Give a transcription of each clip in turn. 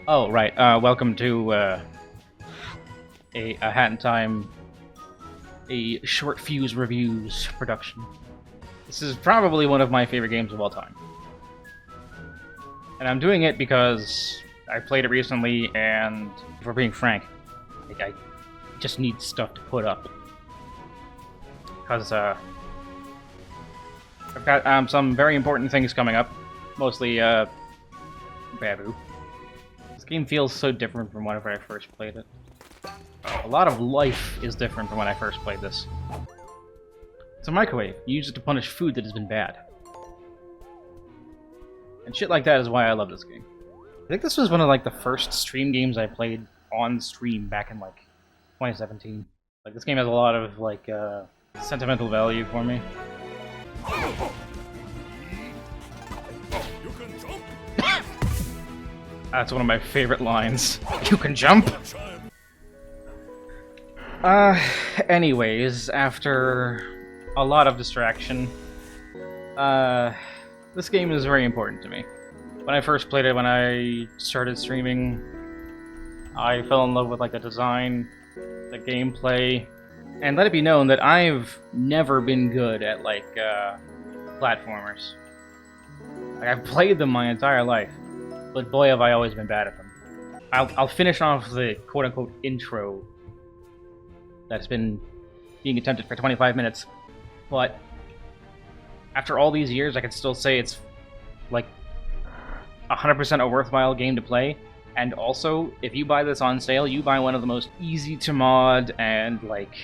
Oh, right. Welcome to a Hat in Time, a short fuse reviews production. This is probably one of my favorite games of all time. And I'm doing it because I played it recently, and if we're being frank, I just need stuff to put up. Because I've got some very important things coming up, mostly Babu. This game feels so different from whenever I first played it. A lot of life is different from when I first played this. It's a microwave. You use it to punish food that has been bad. And shit like that is why I love this game. I think this was one of like the first stream games I played on stream back in like 2017. Like this game has a lot of like sentimental value for me. That's one of my favorite lines. You can jump? Anyways, after a lot of distraction, this game is very important to me. When I first played it, when I started streaming, I fell in love with like the design, the gameplay, and let it be known that I've never been good at like platformers. Like I've played them my entire life, but boy have I always been bad at them. I'll finish off the quote-unquote intro that's been being attempted for 25 minutes, but after all these years I can still say it's like 100% a worthwhile game to play. And also, if you buy this on sale, you buy one of the most easy to mod and like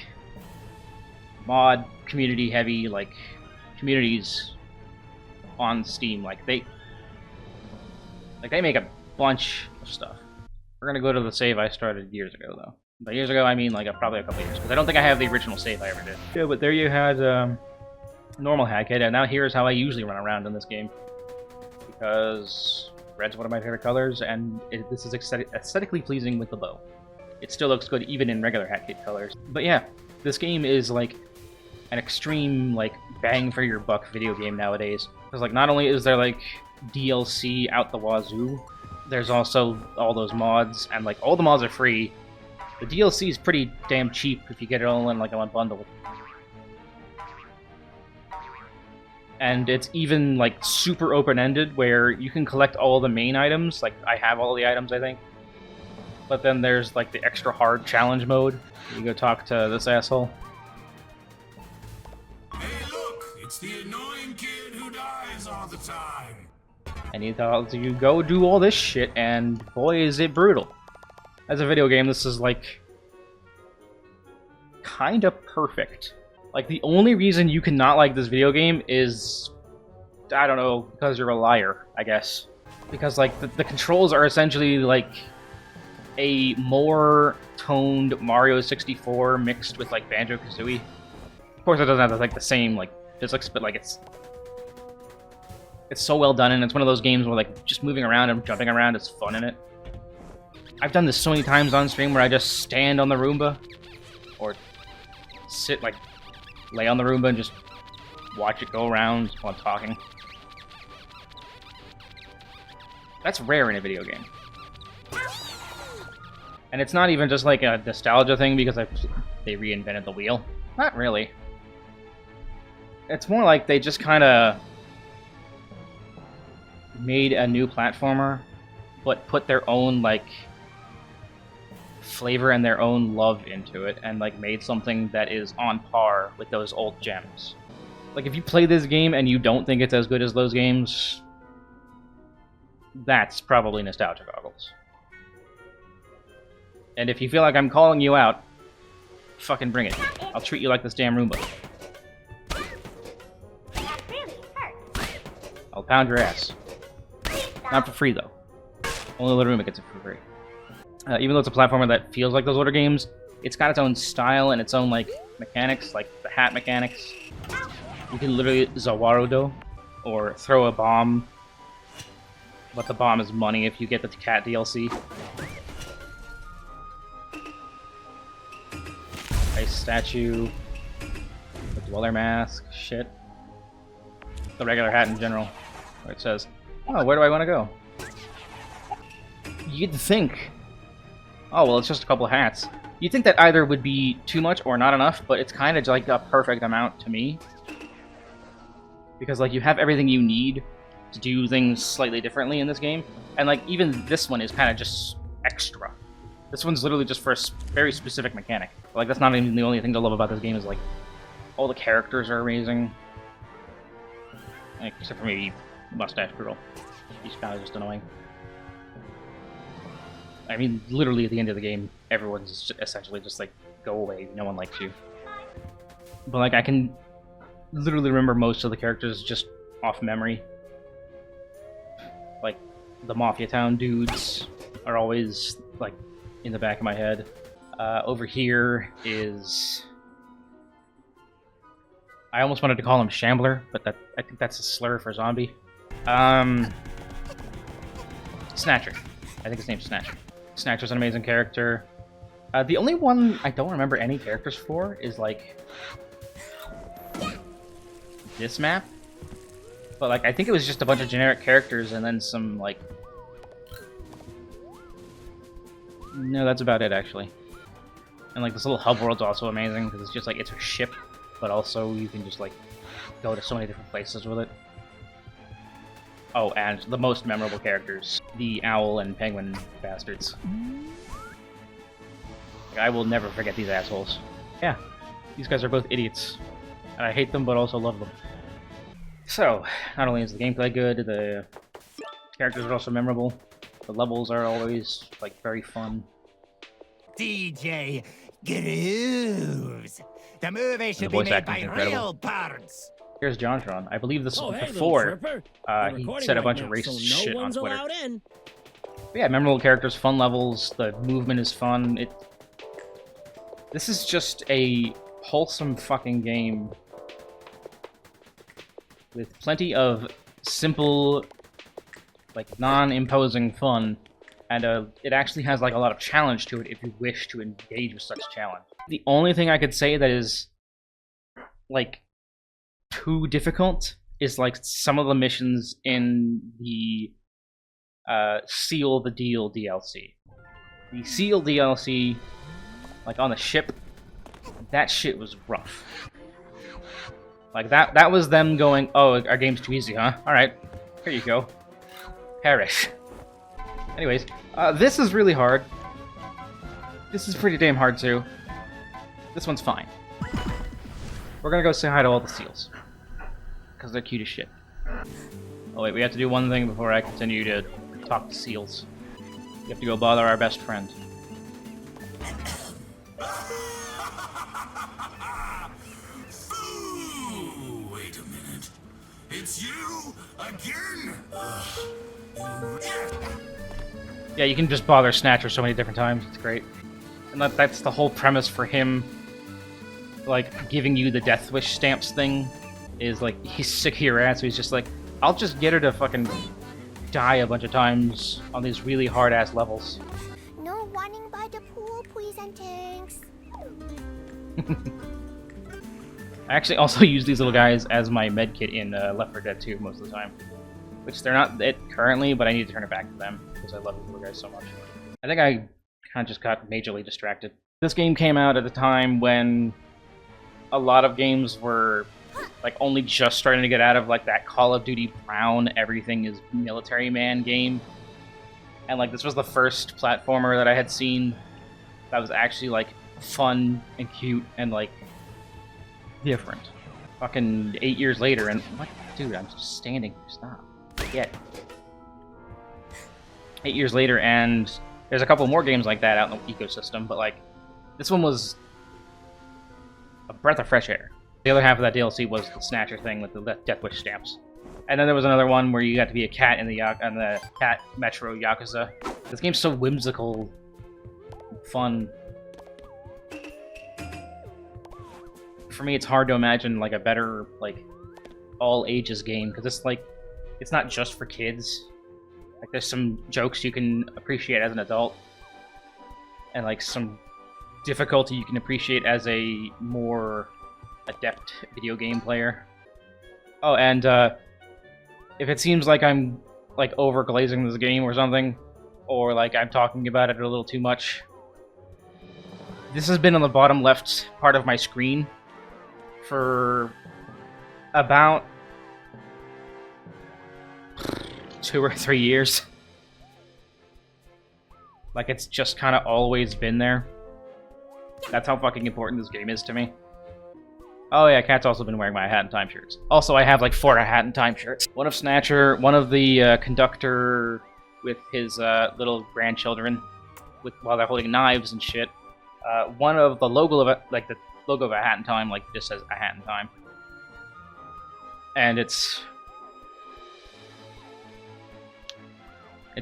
mod community heavy like communities on Steam. Like they make a bunch of stuff. We're gonna go to the save I started years ago though. By years ago I mean like probably a couple years, because I don't think I have the original save I ever did. Yeah, but there you had normal Hackhead, and now here's how I usually run around in this game. Because red's one of my favorite colors, and this is aesthetically pleasing with the bow. It still looks good even in regular Hackhead colors. But yeah, this game is like an extreme like bang for your buck video game nowadays. Because like not only is there like DLC out the wazoo, there's also all those mods, and like all the mods are free. The DLC is pretty damn cheap if you get it all in like one bundle. And it's even like super open-ended where you can collect all the main items. Like I have all the items, I think. But then there's like the extra hard challenge mode. You go talk to this asshole. Hey look, it's the annoying kid who dies all the time. And he tells you go do all this shit, and boy is it brutal. As a video game, this is like kinda perfect. Like the only reason you cannot like this video game is, I don't know, because you're a liar, I guess. Because like the controls are essentially like a more toned Mario 64 mixed with like Banjo Kazooie. Of course, it doesn't have like the same like physics, but like it's so well done, and it's one of those games where like just moving around and jumping around is fun in it. I've done this so many times on stream where I just stand on the Roomba, or sit like lay on the Roomba and just watch it go around while I'm talking. That's rare in a video game. And it's not even just like a nostalgia thing because they reinvented the wheel. Not really. It's more like they just kind of made a new platformer, but put their own like flavor and their own love into it, and like made something that is on par with those old gems. Like if you play this game and you don't think it's as good as those games, that's probably nostalgia goggles. And if you feel like I'm calling you out, fucking bring it. I'll treat you like this damn Roomba. I'll pound your ass. Not for free though. Only the Roomba gets it for free. Even though it's a platformer that feels like those older games, it's got its own style and its own like mechanics, like the hat mechanics. You can literally Zawarudo, or throw a bomb, but the bomb is money if you get the cat DLC. Ice statue, the Dweller mask, shit. The regular hat in general, where it says, oh, where do I want to go? you'd think, oh, well, it's just a couple hats. You'd think that either would be too much or not enough, but it's kind of like a perfect amount to me. Because, like, you have everything you need to do things slightly differently in this game. And, like, even this one is kind of just extra. This one's literally just for a very specific mechanic. Like, that's not even the only thing to love about this game is, like, all the characters are amazing. Like, except for maybe Mustache Girl. She's kind of just annoying. I mean, literally at the end of the game, everyone's essentially just like, go away, no one likes you. But like, I can literally remember most of the characters just off memory. Like, the Mafia Town dudes are always, like, in the back of my head. Over here is... I almost wanted to call him Shambler, but I think that's a slur for zombie. Snatcher. I think his name's Snatcher. Snatcher's an amazing character. The only one I don't remember any characters for is, like, this map. But, like, I think it was just a bunch of generic characters and then some, like... No, that's about it, actually. And, like, this little hub world's also amazing, because it's just, like, it's a ship, but also you can just, like, go to so many different places with it. Oh, and the most memorable characters. The owl and penguin bastards. Like, I will never forget these assholes. Yeah, these guys are both idiots. And I hate them, but also love them. So, not only is the gameplay good, the characters are also memorable. The levels are always, like, very fun. DJ Grooves. The movie should be made by real birds. Here's JonTron. I believe this was before he said a bunch of racist shit on Twitter. But yeah, memorable characters, fun levels, the movement is fun. This is just a wholesome fucking game with plenty of simple, like, non-imposing fun, and it actually has, like, a lot of challenge to it if you wish to engage with such challenge. The only thing I could say that is, like, too difficult is, like, some of the missions in the Seal the Deal DLC. The Seal DLC, like, on the ship, that shit was rough. Like, that was them going, oh, our game's too easy, huh? Alright, here you go. Perish. Anyways, this is really hard. This is pretty damn hard, too. This one's fine. We're gonna go say hi to all the seals. Because they're cute as shit. Oh wait, we have to do one thing before I continue to talk to seals. We have to go bother our best friend. Ooh, wait a minute. It's you again? Yeah, you can just bother Snatcher so many different times. It's great. And that's the whole premise for him, like, giving you the Death Wish stamps thing. Is, like, he's sick of your ass, so he's just like, I'll just get her to fucking die a bunch of times on these really hard-ass levels. No running by the pool, please and thanks. I actually also use these little guys as my medkit in Left 4 Dead 2 most of the time. Which they're not it currently, but I need to turn it back to them, because I love these little guys so much. I think I kind of just got majorly distracted. This game came out at a time when a lot of games were, like, only just starting to get out of, like, that Call of Duty Brown everything is military man game. And, like, this was the first platformer that I had seen that was actually, like, fun and cute and, like, different. Fucking 8 years later, and what? Dude, I'm just standing. Stop. Get. 8 years later, and there's a couple more games like that out in the ecosystem, but, like, this one was a breath of fresh air. The other half of that DLC was the Snatcher thing with the Death Wish stamps. And then there was another one where you got to be a cat in the Cat Metro Yakuza. This game's so whimsical, fun. For me, it's hard to imagine, like, a better, like, all ages game, because it's, like, it's not just for kids. Like, there's some jokes you can appreciate as an adult, and, like, some difficulty you can appreciate as a more adept video game player. Oh, and if it seems like I'm, like, over glazing this game or something, or like I'm talking about it a little too much. This has been on the bottom left part of my screen for about 2 or 3 years. Like, it's just kind of always been there. That's how fucking important this game is to me. Oh yeah, Cat's also been wearing my Hat in Time shirts. Also, I have like 4 Hat in Time shirts. One of Snatcher, one of the conductor with his little grandchildren, while they're holding knives and shit. One of the logo of the logo of a Hat in Time, like just says a Hat in Time, and it's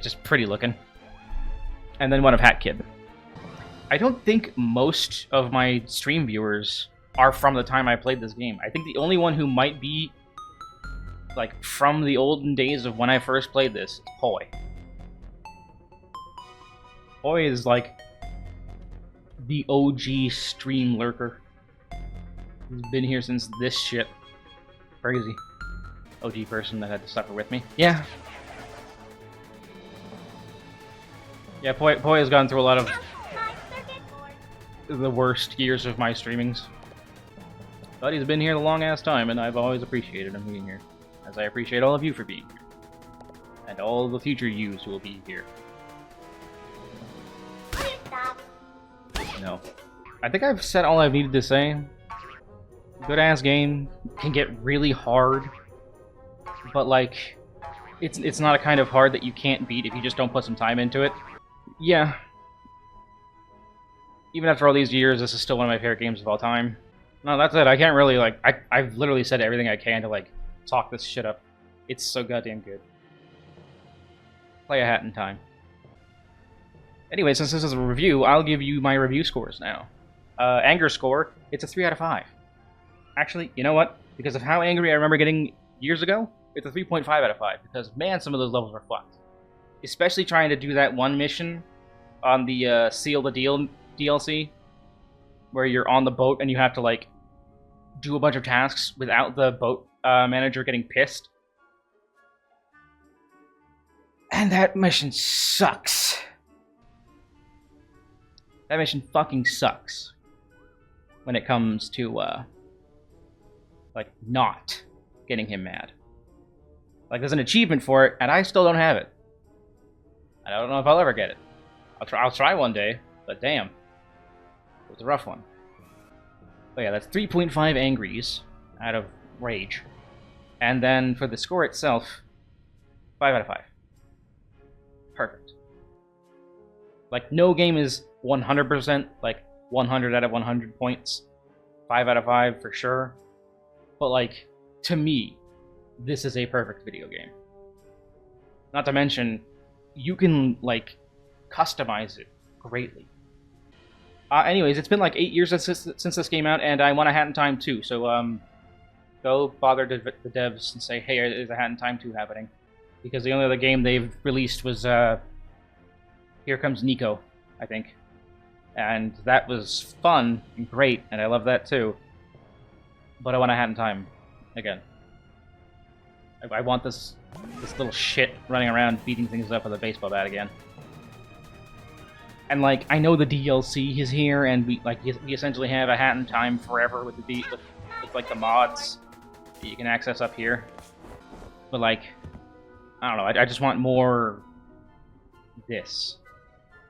just pretty looking. And then one of Hat Kid. I don't think most of my stream viewers are from the time I played this game. I think the only one who might be like from the olden days of when I first played this is Poi. Poi is like the OG stream lurker. He's been here since this shit. Crazy. OG person that had to suffer with me. Yeah. Yeah, Poi has gone through a lot of the worst years of my streamings. But he's been here the long-ass time, and I've always appreciated him being here. As I appreciate all of you for being here. And all the future yous who will be here. No. I think I've said all I've needed to say. Good-ass game can get really hard. But, like, it's not a kind of hard that you can't beat if you just don't put some time into it. Yeah. Even after all these years, this is still one of my favorite games of all time. No, that's it. I can't really, like... I've literally said everything I can to, like, talk this shit up. It's so goddamn good. Play a Hat in Time. Anyway, since this is a review, I'll give you my review scores now. Anger score, it's a 3 out of 5. Actually, you know what? Because of how angry I remember getting years ago, it's a 3.5 out of 5. Because, man, some of those levels are fucked. Especially trying to do that one mission on the Seal the Deal DLC, where you're on the boat and you have to, like, do a bunch of tasks without the boat manager getting pissed. And that mission sucks. That mission fucking sucks. When it comes to, like, not getting him mad. Like, there's an achievement for it, and I still don't have it. I don't know if I'll ever get it. I'll try one day, but damn. It was a rough one. But yeah, that's 3.5 angries out of rage. And then for the score itself, 5 out of 5. Perfect. Like, no game is 100%, like, 100 out of 100 points. 5 out of 5 for sure. But, like, to me, this is a perfect video game. Not to mention, you can, like, customize it greatly. Anyways, it's been like 8 years since this came out, and I want a Hat in Time 2, so, go bother the devs and say, hey, there's a Hat in Time 2 happening. Because the only other game they've released was, Here Comes Nico, I think. And that was fun and great, and I love that too. But I want a Hat in Time again. I want this little shit running around beating things up with a baseball bat again. And, like, I know the DLC is here, and we essentially have a Hat in Time forever with like the mods that you can access up here. But, like, I don't know. I just want more this.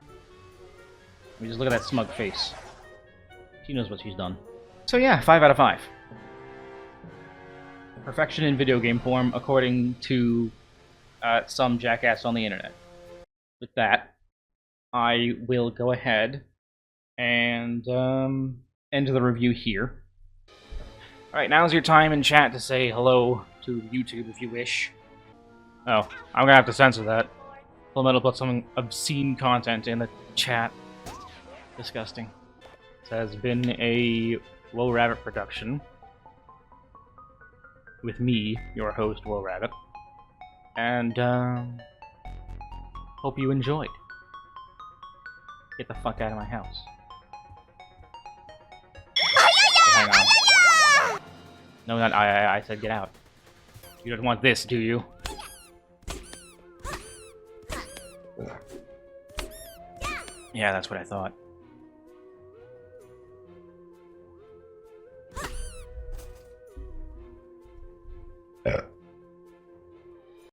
I mean, just look at that smug face. She knows what she's done. So yeah, 5 out of 5. Perfection in video game form, according to some jackass on the internet. With that, I will go ahead and end the review here. Alright, now's your time in chat to say hello to YouTube if you wish. Oh, I'm gonna have to censor that. Full Metal put some obscene content in the chat. Disgusting. This has been a Woe Rabbit production. With me, your host, Woe Rabbit. And, hope you enjoyed. Get the fuck out of my house. Hang on. No, not I said get out. You don't want this, do you? Yeah, that's what I thought.